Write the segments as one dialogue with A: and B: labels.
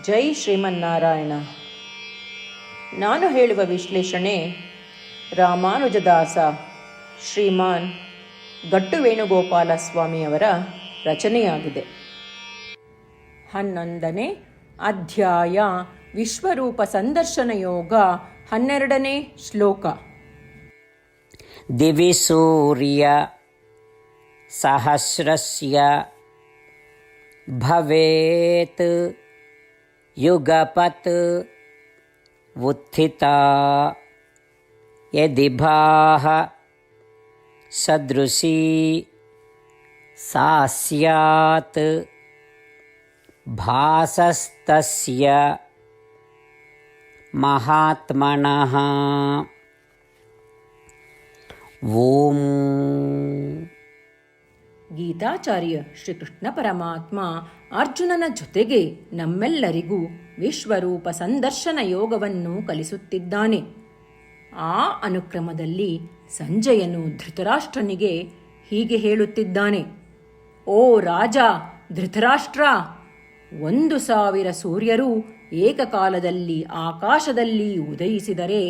A: ಜೈ ಶ್ರೀಮನ್ನಾರಾಯಣ. ನಾನು ಹೇಳುವ ವಿಶ್ಲೇಷಣೆ ರಾಮಾನುಜದಾಸ ಶ್ರೀಮಾನ್ ಗಟ್ಟು ವೇಣುಗೋಪಾಲ ಸ್ವಾಮಿಯವರ ರಚನೆಯಾಗಿದೆ. 11ನೇ ಅಧ್ಯಾಯ ವಿಶ್ವರೂಪ ಸಂದರ್ಶನ ಯೋಗ. 12ನೇ ಶ್ಲೋಕ.
B: ದಿವಿ ಸೂರ್ಯ ಸಹಸ್ರಸ್ಯ ಭವೇತ್ ಯುಗಪತ್ ಉತ್ಥಿತಾ ಯದಿ ಭಾಹ ಸದೃಶೀ ಸಾ ಸ್ಯಾತ್ ಭಾಸಸ್ತಸ್ಯ ಮಹಾತ್ಮನಃ. ಓಂ.
A: ಗೀತಾಚಾರ್ಯ ಶ್ರೀಕೃಷ್ಣ ಪರಮಾತ್ಮ ಅರ್ಜುನನ ಜೊತೆಗೆ ನಮ್ಮೆಲ್ಲರಿಗೂ ವಿಶ್ವರೂಪ ಸಂದರ್ಶನ ಯೋಗವನ್ನು ಕಲಿಸುತ್ತಿದ್ದಾನೆ. ಆ ಅನುಕ್ರಮದಲ್ಲಿ ಸಂಜಯನು ಧೃತರಾಷ್ಟ್ರನಿಗೆ ಹೀಗೆ ಹೇಳುತ್ತಿದ್ದಾನೆ: ಓ ರಾಜ ಧೃತರಾಷ್ಟ್ರ, 1,000 ಸೂರ್ಯರು ಏಕಕಾಲದಲ್ಲಿ ಆಕಾಶದಲ್ಲಿ ಉದಯಿಸಿದರೆ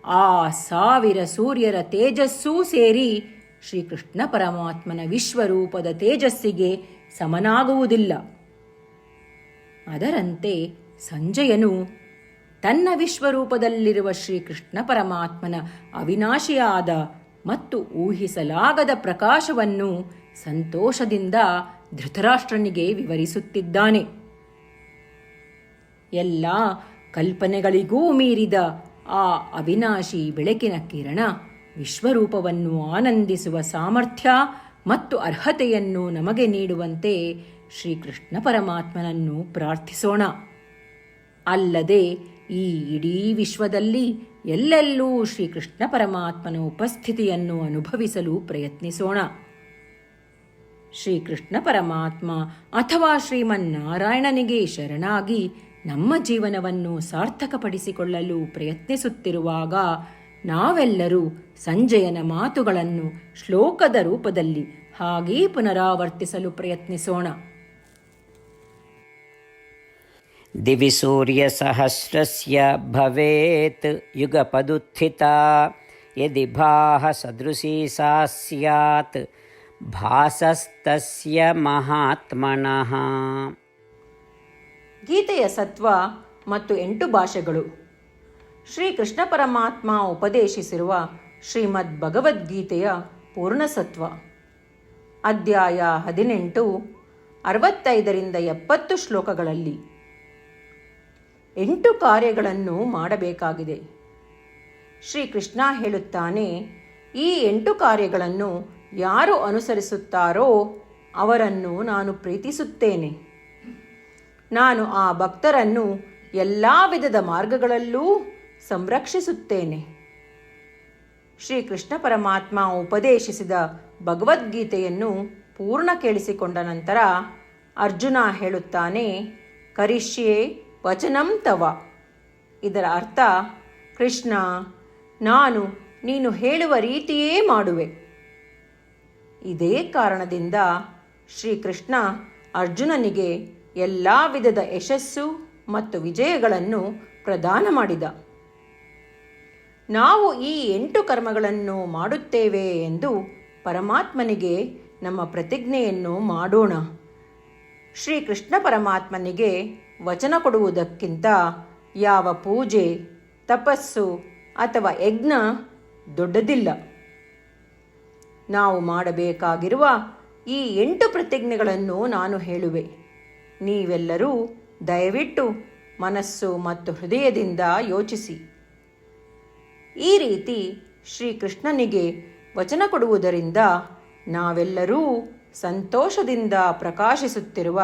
A: ಆ 1,000 ಸೂರ್ಯರ ತೇಜಸ್ಸೂ ಸೇರಿ ಶ್ರೀಕೃಷ್ಣ ಪರಮಾತ್ಮನ ವಿಶ್ವರೂಪದ ತೇಜಸ್ಸಿಗೆ ಸಮನಾಗುವುದಿಲ್ಲ. ಅದರಂತೆ ಸಂಜಯನು ತನ್ನ ವಿಶ್ವರೂಪದಲ್ಲಿರುವ ಶ್ರೀಕೃಷ್ಣ ಪರಮಾತ್ಮನ ಅವಿನಾಶಿಯಾದ ಮತ್ತು ಊಹಿಸಲಾಗದ ಪ್ರಕಾಶವನ್ನು ಸಂತೋಷದಿಂದ ಧೃತರಾಷ್ಟ್ರನಿಗೆ ವಿವರಿಸುತ್ತಿದ್ದಾನೆ. ಎಲ್ಲ ಕಲ್ಪನೆಗಳಿಗೂ ಮೀರಿದ ಆ ಅವಿನಾಶಿ ಬೆಳಕಿನ ಕಿರಣ ವಿಶ್ವರೂಪವನ್ನು ಆನಂದಿಸುವ ಸಾಮರ್ಥ್ಯ ಮತ್ತು ಅರ್ಹತೆಯನ್ನು ನಮಗೆ ನೀಡುವಂತೆ ಶ್ರೀಕೃಷ್ಣ ಪರಮಾತ್ಮನನ್ನು ಪ್ರಾರ್ಥಿಸೋಣ. ಅಲ್ಲದೆ ಈ ಇಡೀ ವಿಶ್ವದಲ್ಲಿ ಎಲ್ಲೆಲ್ಲೂ ಶ್ರೀಕೃಷ್ಣ ಪರಮಾತ್ಮನ ಉಪಸ್ಥಿತಿಯನ್ನು ಅನುಭವಿಸಲು ಪ್ರಯತ್ನಿಸೋಣ. ಶ್ರೀಕೃಷ್ಣ ಪರಮಾತ್ಮ ಅಥವಾ ಶ್ರೀಮನ್ನಾರಾಯಣನಿಗೆ ಶರಣಾಗಿ ನಮ್ಮ ಜೀವನವನ್ನು ಸಾರ್ಥಕಪಡಿಸಿಕೊಳ್ಳಲು ಪ್ರಯತ್ನಿಸುತ್ತಿರುವಾಗ ನಾವೆಲ್ಲರೂ ಸಂಜಯನ ಮಾತುಗಳನ್ನು ಶ್ಲೋಕದ ರೂಪದಲ್ಲಿ ಹಾಗೇ ಪುನರಾವರ್ತಿಸಲು ಪ್ರಯತ್ನಿಸೋಣ.
B: ದಿವಿ ಸೂರ್ಯ ಸಹಸ್ರಸ್ಯ ಭವೇತ್ ಯುಗಪದುತ್ಥಿತಾ ಯದಿ ಭಾಹ ಸದೃಶೀ ಸಾ ಸ್ಯಾತ್ ಭಾಸಸ್ತಸ್ಯ ಮಹಾತ್ಮನಃ.
A: ಗೀತೆಯ ಸತ್ವ ಮತ್ತು 8 ಭಾಷೆಗಳು. ಶ್ರೀಕೃಷ್ಣ ಪರಮಾತ್ಮ ಉಪದೇಶಿಸಿರುವ ಶ್ರೀಮದ್ ಭಗವದ್ಗೀತೆಯ ಪೂರ್ಣಸತ್ವ. ಅಧ್ಯಾಯ 18, 65ರಿಂದ 70 ಶ್ಲೋಕಗಳಲ್ಲಿ 8 ಕಾರ್ಯಗಳನ್ನು ಮಾಡಬೇಕಾಗಿದೆ. ಶ್ರೀಕೃಷ್ಣ ಹೇಳುತ್ತಾನೆ, ಈ 8 ಕಾರ್ಯಗಳನ್ನು ಯಾರು ಅನುಸರಿಸುತ್ತಾರೋ ಅವರನ್ನು ನಾನು ಪ್ರೀತಿಸುತ್ತೇನೆ. ನಾನು ಆ ಭಕ್ತರನ್ನು ಎಲ್ಲ ವಿಧದ ಮಾರ್ಗಗಳಲ್ಲೂ ಸಂರಕ್ಷಿಸುತ್ತೇನೆ. ಶ್ರೀಕೃಷ್ಣ ಪರಮಾತ್ಮ ಉಪದೇಶಿಸಿದ ಭಗವದ್ಗೀತೆಯನ್ನು ಪೂರ್ಣ ಕೇಳಿಸಿಕೊಂಡ ನಂತರ ಅರ್ಜುನ ಹೇಳುತ್ತಾನೆ, ಕರಿಷ್ಯೆ ವಚನಂ ತವ. ಇದರ ಅರ್ಥ, ಕೃಷ್ಣ, ನಾನು ನೀನು ಹೇಳುವ ರೀತಿಯೇ ಮಾಡುವೆ. ಇದೇ ಕಾರಣದಿಂದ ಶ್ರೀಕೃಷ್ಣ ಅರ್ಜುನನಿಗೆ ಎಲ್ಲ ವಿಧದ ಯಶಸ್ಸು ಮತ್ತು ವಿಜಯಗಳನ್ನು ಪ್ರದಾನ ಮಾಡಿದ. ನಾವು ಈ 8 ಕರ್ಮಗಳನ್ನು ಮಾಡುತ್ತೇವೆ ಎಂದು ಪರಮಾತ್ಮನಿಗೆ ನಮ್ಮ ಪ್ರತಿಜ್ಞೆಯನ್ನು ಮಾಡೋಣ. ಶ್ರೀಕೃಷ್ಣ ಪರಮಾತ್ಮನಿಗೆ ವಚನ ಕೊಡುವುದಕ್ಕಿಂತ ಯಾವ ಪೂಜೆ, ತಪಸ್ಸು ಅಥವಾ ಯಜ್ಞ ದೊಡ್ಡದಿಲ್ಲ. ನಾವು ಮಾಡಬೇಕಾಗಿರುವ ಈ 8 ಪ್ರತಿಜ್ಞೆಗಳನ್ನು ನಾನು ಹೇಳುವೆ. ನೀವೆಲ್ಲರೂ ದಯವಿಟ್ಟು ಮನಸ್ಸು ಮತ್ತು ಹೃದಯದಿಂದ ಯೋಚಿಸಿ. ಈ ರೀತಿ ಶ್ರೀಕೃಷ್ಣನಿಗೆ ವಚನ ಕೊಡುವುದರಿಂದ ನಾವೆಲ್ಲರೂ ಸಂತೋಷದಿಂದ ಪ್ರಕಾಶಿಸುತ್ತಿರುವ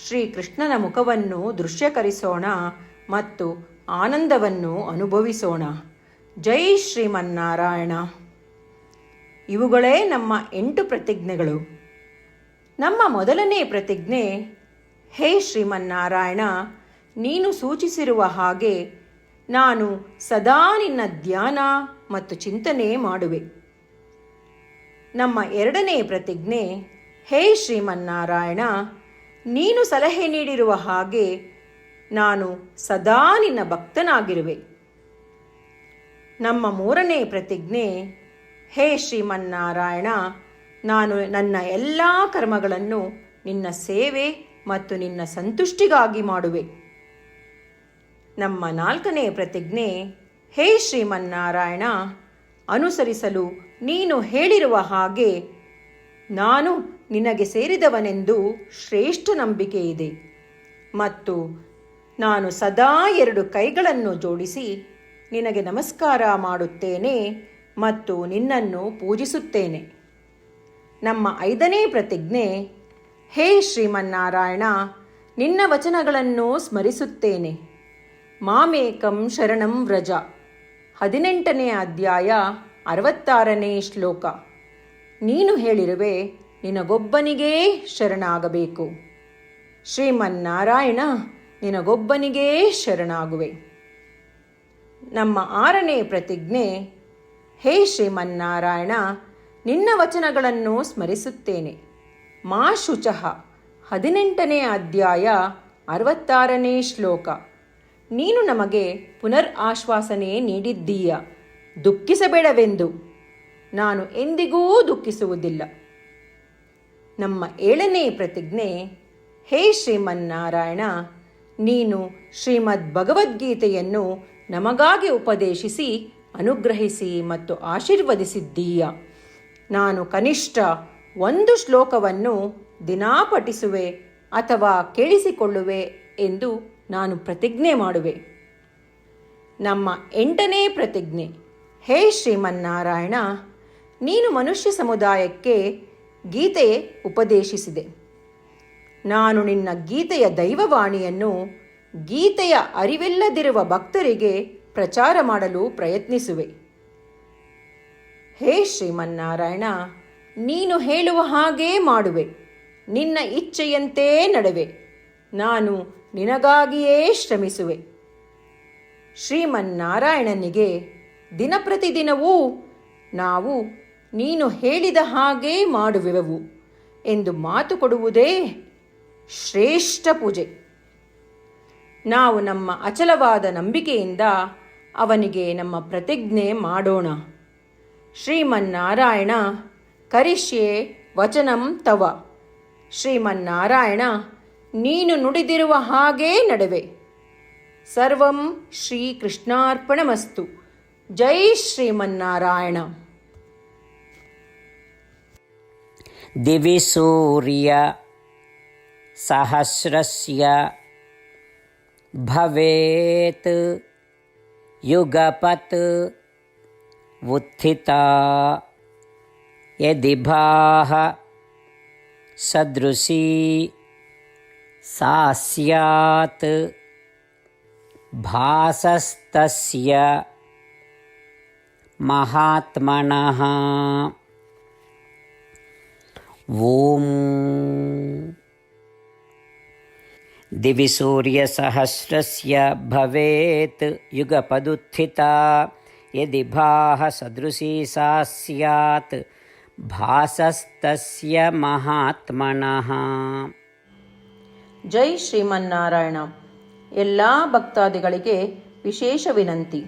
A: ಶ್ರೀಕೃಷ್ಣನ ಮುಖವನ್ನು ದೃಶ್ಯಕರಿಸೋಣ ಮತ್ತು ಆನಂದವನ್ನು ಅನುಭವಿಸೋಣ. ಜೈ ಶ್ರೀಮನ್ನಾರಾಯಣ. ಇವುಗಳೇ ನಮ್ಮ 8 ಪ್ರತಿಜ್ಞೆಗಳು. ನಮ್ಮ ಮೊದಲನೇ ಪ್ರತಿಜ್ಞೆ: ಹೇ ಶ್ರೀಮನ್ನಾರಾಯಣ, ನೀನು ಸೂಚಿಸಿರುವ ಹಾಗೆ ನಾನು ಸದಾ ನಿನ್ನ ಧ್ಯಾನ ಮತ್ತು ಚಿಂತನೆ ಮಾಡುವೆ. ನಮ್ಮ ಎರಡನೇ ಪ್ರತಿಜ್ಞೆ, ಹೇ ಶ್ರೀಮನ್ನಾರಾಯಣ, ನೀನು ಸಲಹೆ ನೀಡಿರುವ ಹಾಗೆ ನಾನು ಸದಾ ನಿನ್ನ ಭಕ್ತನಾಗಿರುವೆ. ನಮ್ಮ ಮೂರನೇ ಪ್ರತಿಜ್ಞೆ, ಹೇ ಶ್ರೀಮನ್ನಾರಾಯಣ, ನಾನು ನನ್ನ ಎಲ್ಲ ಕರ್ಮಗಳನ್ನು ನಿನ್ನ ಸೇವೆ ಮತ್ತು ನಿನ್ನ ಸಂತುಷ್ಟಿಗಾಗಿ ಮಾಡುವೆ. ನಮ್ಮ ನಾಲ್ಕನೇ ಪ್ರತಿಜ್ಞೆ, ಹೇ ಶ್ರೀಮನ್ನಾರಾಯಣ, ಅನುಸರಿಸಲು ನೀನು ಹೇಳಿರುವ ಹಾಗೆ ನಾನು ನಿನಗೆ ಸೇರಿದವನೆಂದು ಶ್ರೇಷ್ಠ ನಂಬಿಕೆ ಇದೆ ಮತ್ತು ನಾನು ಸದಾ 2 ಕೈಗಳನ್ನು ಜೋಡಿಸಿ ನಿನಗೆ ನಮಸ್ಕಾರ ಮಾಡುತ್ತೇನೆ ಮತ್ತು ನಿನ್ನನ್ನು ಪೂಜಿಸುತ್ತೇನೆ. ನಮ್ಮ 5ನೇ ಪ್ರತಿಜ್ಞೆ, ಹೇ ಶ್ರೀಮನ್ನಾರಾಯಣ, ನಿನ್ನ ವಚನಗಳನ್ನು ಸ್ಮರಿಸುತ್ತೇನೆ. ಮಾಮೇಕಂ ಶರಣಂ ವ್ರಜ, 18ನೇ ಅಧ್ಯಾಯ 66ನೇ ಶ್ಲೋಕ. ನೀನು ಹೇಳಿರುವೆ, ನಿನಗೊಬ್ಬನಿಗೇ ಶರಣಾಗಬೇಕು. ಶ್ರೀಮನ್ನಾರಾಯಣ, ನಿನಗೊಬ್ಬನಿಗೇ ಶರಣಾಗುವೆ. ನಮ್ಮ 6ನೇ ಪ್ರತಿಜ್ಞೆ, ಹೇ ಶ್ರೀಮನ್ನಾರಾಯಣ, ನಿನ್ನ ವಚನಗಳನ್ನು ಸ್ಮರಿಸುತ್ತೇನೆ. ಮಾ ಶುಚಃ, 18ನೇ ಅಧ್ಯಾಯ 66ನೇ ಶ್ಲೋಕ. ನೀನು ನಮಗೆ ಪುನರ್ ಆಶ್ವಾಸನೆ ನೀಡಿದ್ದೀಯ, ದುಃಖಿಸಬೇಡವೆಂದು. ನಾನು ಎಂದಿಗೂ ದುಃಖಿಸುವುದಿಲ್ಲ. ನಮ್ಮ 7ನೇ ಪ್ರತಿಜ್ಞೆ, ಹೇ ಶ್ರೀಮನ್ನಾರಾಯಣ, ನೀನು ಶ್ರೀಮದ್ ಭಗವದ್ಗೀತೆಯನ್ನು ನಮಗಾಗಿ ಉಪದೇಶಿಸಿ ಅನುಗ್ರಹಿಸಿ ಮತ್ತು ಆಶೀರ್ವದಿಸಿದ್ದೀಯ. ನಾನು ಕನಿಷ್ಠ 1 ಶ್ಲೋಕವನ್ನು ದಿನಾ ಪಠಿಸುವೆ ಅಥವಾ ಕೇಳಿಸಿಕೊಳ್ಳುವೆ ಎಂದು ನಾನು ಪ್ರತಿಜ್ಞೆ ಮಾಡುವೆ. ನಮ್ಮ 8ನೇ ಪ್ರತಿಜ್ಞೆ, ಹೇ ಶ್ರೀಮನ್ನಾರಾಯಣ, ನೀನು ಮನುಷ್ಯ ಸಮುದಾಯಕ್ಕೆ ಗೀತೆ ಉಪದೇಶಿಸಿದೆ. ನಾನು ನಿನ್ನ ಗೀತೆಯ ದೈವವಾಣಿಯನ್ನು ಗೀತೆಯ ಅರಿವಿಲ್ಲದಿರುವ ಭಕ್ತರಿಗೆ ಪ್ರಚಾರ ಮಾಡಲು ಪ್ರಯತ್ನಿಸುವೆ. ಹೇ ಶ್ರೀಮನ್ನಾರಾಯಣ, ನೀನು ಹೇಳುವ ಹಾಗೇ ಮಾಡುವೆ. ನಿನ್ನ ಇಚ್ಛೆಯಂತೆ ನಡೆವೆ. ನಾನು ನಿನಗಾಗಿಯೇ ಶ್ರಮಿಸುವೆ. ಶ್ರೀಮನ್ನಾರಾಯಣನಿಗೆ ದಿನಪ್ರತಿದಿನವೂ ನಾವು ನೀನು ಹೇಳಿದ ಹಾಗೇ ಮಾಡುವೆವು ಎಂದು ಮಾತು ಕೊಡುವುದೇ ಶ್ರೇಷ್ಠ ಪೂಜೆ. ನಾವು ನಮ್ಮ ಅಚಲವಾದ ನಂಬಿಕೆಯಿಂದ ಅವನಿಗೆ ನಮ್ಮ ಪ್ರತಿಜ್ಞೆ ಮಾಡೋಣ. ಶ್ರೀಮನ್ನಾರಾಯಣ, ಕರಿಷ್ಯೆ ವಚನಂ ತವ. ಶ್ರೀಮನ್ನಾರಾಯಣ, ನೀನು ನುಡಿದಿರುವ ಹಾಗೇ ನಡೆವೆ. ಸರ್ವಂ ಶ್ರೀಕೃಷ್ಣಾರ್ಪಣಮಸ್ತು. ಜೈ ಶ್ರೀಮನ್ನಾರಾಯಣ.
B: ದಿವಿ ಸೂರ್ಯ ಸಹಸ್ರಸ್ಯ ಭವೇತ್ ಯುಗಪತ್ ಉತ್ಥಿತಾ ಯದಿ ಭಾಹ ಸದೃಶೀ ಸಾ ಸ್ಯಾತ್ ಭಾಸಸ್ತಸ್ಯ ಮಹಾತ್ಮನಃ. ಓಂ ದಿವಿ ಸೂರ್ಯ ಸಹಸ್ರಸ್ಯ ಭವೇತ್ ಯುಗಪದುತ್ಥಿತಾ ಯದಿ ಭಾಹ ಸದೃಶೀ ಸಾ ಸ್ಯಾತ್ ಭಾಸಸ್ತಸ್ಯ ಮಹಾತ್ಮನಃ.
A: ಜೈ ಶ್ರೀಮನ್ನಾರಾಯಣ. ಎಲ್ಲ ಭಕ್ತಾದಿಗಳಿಗೆ ವಿಶೇಷ ವಿನಂತಿ.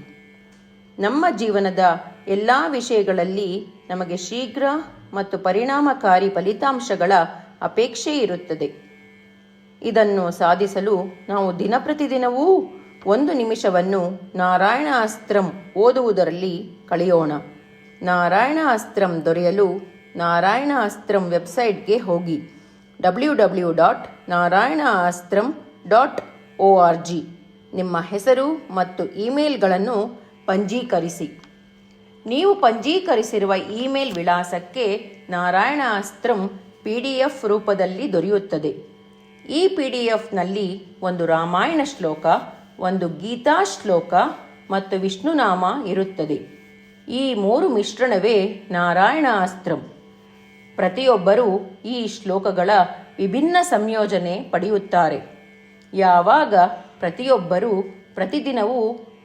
A: ನಮ್ಮ ಜೀವನದ ಎಲ್ಲ ವಿಷಯಗಳಲ್ಲಿ ನಮಗೆ ಶೀಘ್ರ ಮತ್ತು ಪರಿಣಾಮಕಾರಿ ಫಲಿತಾಂಶಗಳ ಅಪೇಕ್ಷೆ ಇರುತ್ತದೆ. ಇದನ್ನು ಸಾಧಿಸಲು ನಾವು ದಿನಪ್ರತಿದಿನವೂ 1 ನಿಮಿಷವನ್ನು ನಾರಾಯಣ ಅಸ್ತ್ರಂ ಓದುವುದರಲ್ಲಿ ಕಳೆಯೋಣ. ನಾರಾಯಣ ಅಸ್ತ್ರಂ ದೊರೆಯಲು ನಾರಾಯಣ ಅಸ್ತ್ರಂ ವೆಬ್ಸೈಟ್ಗೆ ಹೋಗಿ www.narayanaastram.org. ನಿಮ್ಮ ಹೆಸರು ಮತ್ತು ಇಮೇಲ್ಗಳನ್ನು ಪಂಜೀಕರಿಸಿ. ನೀವು ಪಂಜೀಕರಿಸಿರುವ ಇಮೇಲ್ ವಿಳಾಸಕ್ಕೆ ನಾರಾಯಣ ಅಸ್ತ್ರಂ PDF ರೂಪದಲ್ಲಿ ದೊರೆಯುತ್ತದೆ. ಈ PDFನಲ್ಲಿ 1 ರಾಮಾಯಣ ಶ್ಲೋಕ, 1 ಗೀತಾ ಶ್ಲೋಕ ಮತ್ತು ವಿಷ್ಣುನಾಮ ಇರುತ್ತದೆ. ಈ 3 ಮಿಶ್ರಣವೇ ನಾರಾಯಣ ಅಸ್ತ್ರಂ. ಪ್ರತಿಯೊಬ್ಬರೂ ಈ ಶ್ಲೋಕಗಳ ವಿಭಿನ್ನ ಸಂಯೋಜನೆ ಪಡೆಯುತ್ತಾರೆ. ಯಾವಾಗ ಪ್ರತಿಯೊಬ್ಬರೂ ಪ್ರತಿದಿನವೂ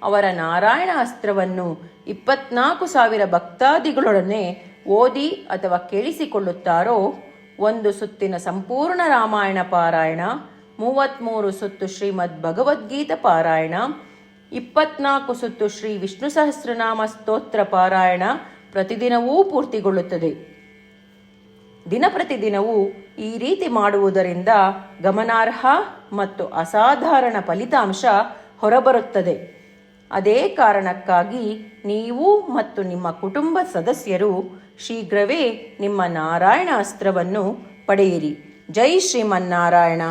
A: ಅವರ ನಾರಾಯಣ ಅಸ್ತ್ರವನ್ನು 24,000 ಭಕ್ತಾದಿಗಳೊಡನೆ ಓದಿ ಅಥವಾ ಕೇಳಿಸಿಕೊಳ್ಳುತ್ತಾರೋ, 1 ಸುತ್ತಿನ ಸಂಪೂರ್ಣ ರಾಮಾಯಣ ಪಾರಾಯಣ 33 ಸುತ್ತು ಶ್ರೀಮದ್ ಭಗವದ್ಗೀತಾ ಪಾರಾಯಣ, 24 ಸುತ್ತು ಶ್ರೀ ವಿಷ್ಣು ಸಹಸ್ರನಾಮ ಸ್ತೋತ್ರ ಪಾರಾಯಣ ಪ್ರತಿದಿನವೂ ಪೂರ್ತಿಗೊಳ್ಳುತ್ತದೆ. ಪ್ರತಿದಿನವೂ ಈ ರೀತಿ ಮಾಡುವುದರಿಂದ ಗಮನಾರ್ಹ ಮತ್ತು ಅಸಾಧಾರಣ ಫಲಿತಾಂಶ ಹೊರಬರುತ್ತದೆ. ಅದೇ ಕಾರಣಕ್ಕಾಗಿ ನೀವು ಮತ್ತು ನಿಮ್ಮ ಕುಟುಂಬ ಸದಸ್ಯರು ಶೀಘ್ರವೇ ನಿಮ್ಮ ನಾರಾಯಣ ಅಸ್ತ್ರವನ್ನು ಪಡೆಯಿರಿ. ಜೈ ಶ್ರೀಮನ್ನಾರಾಯಣ.